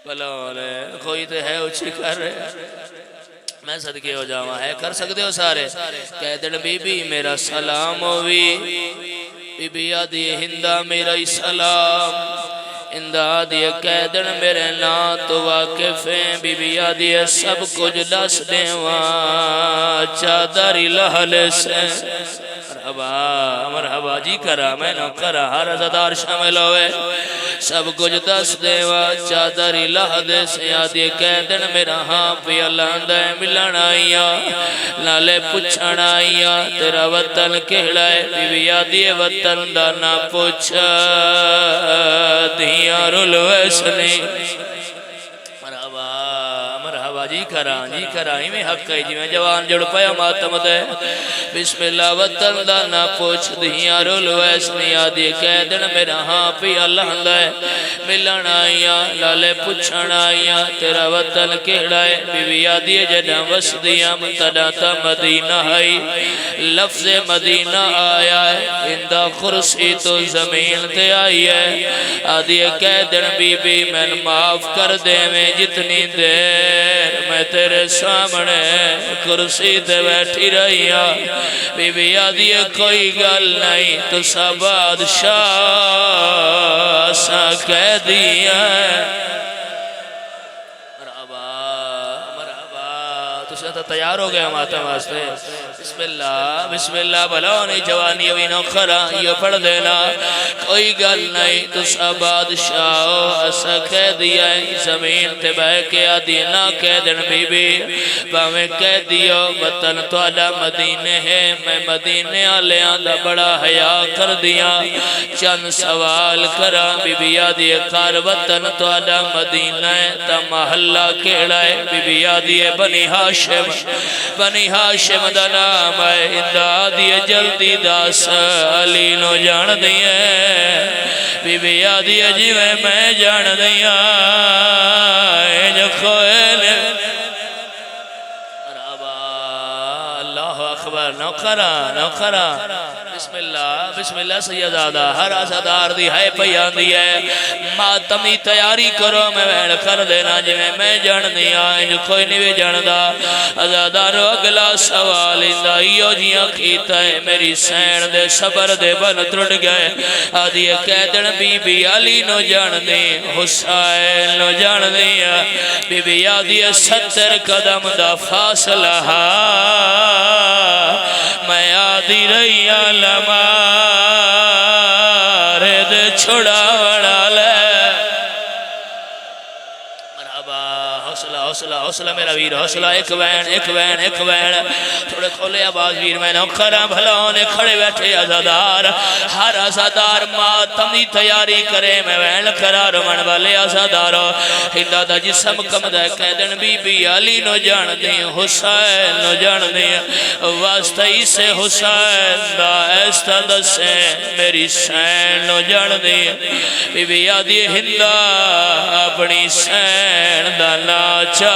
بلونے کوئی تو ہے اچھی کر رہے میں صدقے ہو جاواں ہے کر سکتے ہو سارے کہہ دن بی بی میرا سلام ہوئی بی بی آدھی ہندہ میرا ہی سلام ہندہ آدھی کہہ دن میرے نا تو واقف ہیں بی بی آدھی سب کچھ دس دیواں چادری لہلے سے مرحبا جی کرا میں نو کرا ہر عزدار شامل ہوئے سب کچھ دس دیوا چادری لہدے سے آدھی کہہ دن میرا ہاں پی اللہ دے ملن آئیا نالے پچھن آئیا تیرا وطن کہڑا ہے بی بی آدھی وطن دا نہ پوچھ دیاں رلوے سنی مرحبا جی کرا ہی میں حق ہے جی میں جوان جڑ پایا ماتم دے بسم اللہ وطن دا نہ پوچھ دیاں رولو ایسنی آدھی کہہ دن میرا ہاں پی اللہ دے ملن آئیا لالے پچھن آئیا تیرا وطن کہڑا ہے بی بی آدھی جنہ وسدیاں متنا تا مدینہ ہے لفظ مدینہ آیا ہے اندہ خرسی تو زمین تے آئی ہے آدھی کہہ دن بی بی میں معاف کر دے میں جتنی دیر میں تیرے سامنے کرسی تے بیٹھی رہی بی بی آدھی کوئی گل نہیں تو سا بادشاہ سا کہہ دیا تو تیار ہو گیا ماتا واسطے بسم اللہ بلونی جوانی اوی نوکھرا یہ پڑھ دینا کوئی گل نہیں تو سا بادشاہ ایسا کہہ دیا ہے زمین تے بہ کے آدھی نہ کہہ دن بی بی باویں کہہ دیو وطن تو آدھا مدینے ہے میں مدینے آلے آدھا بڑا حیاء کر دیا چند سوال کرا بی بی آدھی کار وطن تو آدھا مدینہ ہے تا محلہ کیڑا ہے بی بی آدھی بنی بنی ہاشم دا نام ہے اندادی جلدی داس علی نو جان دیئے بی بی آدھی جیوے میں جان دیا جو کوئل اللہ اکبر نوکرا بسم اللہ سیدادہ ہر عزدار دی ہے پیان دی ہے ماتمی تیاری کرو میں وین کر دینا میں جان دیا جو کوئی نہیں جان دا عزدارو اگلا سوال اندائیو جیاں کیتا ہے میری سین دے صبر دے بن ترڑ گئے آدھی کہہ دن بی بی علی نو جان دی حسین نو جان دیا بی بی آدھی 70 قدم دا فاصلہ میں آدھی رہی علماء رد چھڑا وڑا لے حوصلہ میرا ویر حوصلہ ایک وین تھوڑے کھولے آواز ویر میں نوکرہ بھلونے کھڑے بیٹھے عزادار ہر عزادار ماتمی تیاری کرے میں وین کرا رمن والے عزادارو ہندہ دا جسم کم دے کہہ دن بی بی علی نو جان دیں حسین نو جان دیں واسطہی سے حسین دا ایستا دسے میری سین نو جان دیں بی بی آدھی ہندہ اپنی سین دا ناچا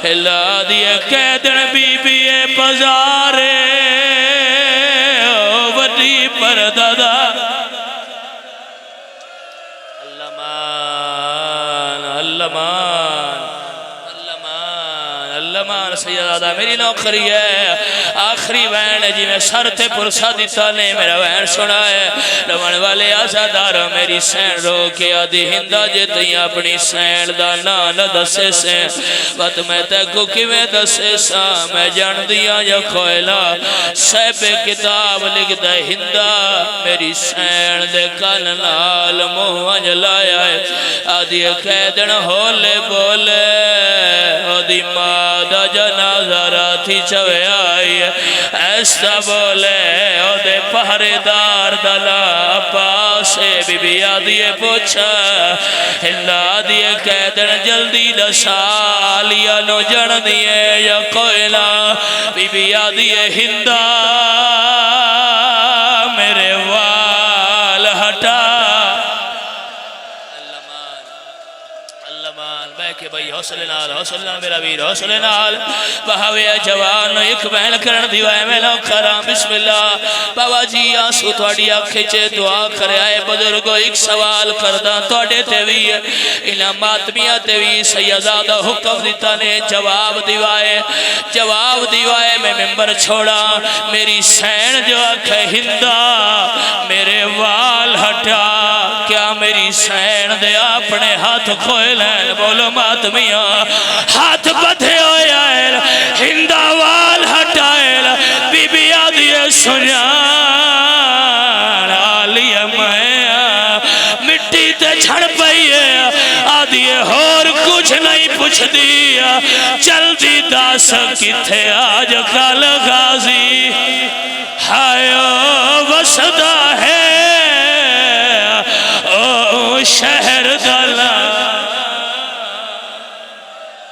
اللہ دیئے کہہ دن بی بی بزارے وڈی پردادا اللہمان سیدادہ میری نوکری ہے آخری وین جی میں سر تے پرسا دیتا نے میرا وین سنا ہے رون والے آزاداروں میری سین رو کے آدھی ہندہ جیتی اپنی سین دا نانا دسے سے بات میں تیکو کی میں دسے سا میں جان دیا یا کوئلہ سیب کتاب لکھ دے ہندہ میری سین دے کل نال موہ جلایا ہے آدھی قیدن ہولے بولے آدھی مادہ جنازہ راتی چوے آئی ایسا بولے او دے پہردار دلا پاسے بی بی آدھیے پوچھا ہندہ آدھیے قیدن جلدی دسالیا نو جن دیے یا کوئلہ بی بی آدھیے ہندہ میرے وال ہٹا میں کہ بھئی حوصلے نال میرا ویر حوصلے نال بہاوے جوان ایک بہن کرن دیوائے میں لو کرام بسم اللہ بابا جی آنسو تواڈی آنکھیں چے دعا کرے آئے بزرگو ایک سوال کردہ تواڈے تے وی انہاں ماتمیاں تے وی سیدزادہ حکم دیتا نے جواب دیوائے میں ممبر چھوڑا میری سین جو آنکھیں ہندہ میرے وال ہٹا کیا میری سین دے اپنے ہاتھ کھوئے لین بولو ماتمیاں ہاتھ بدھے ہوئے آئے ہندہ وال ہٹائے بی بی آدھیے سنیان آلیہ میں مٹی تے چھڑ پئیے آدھیے اور کچھ نہیں پوچھ دیا جلدی داس کتھے آج کل غازی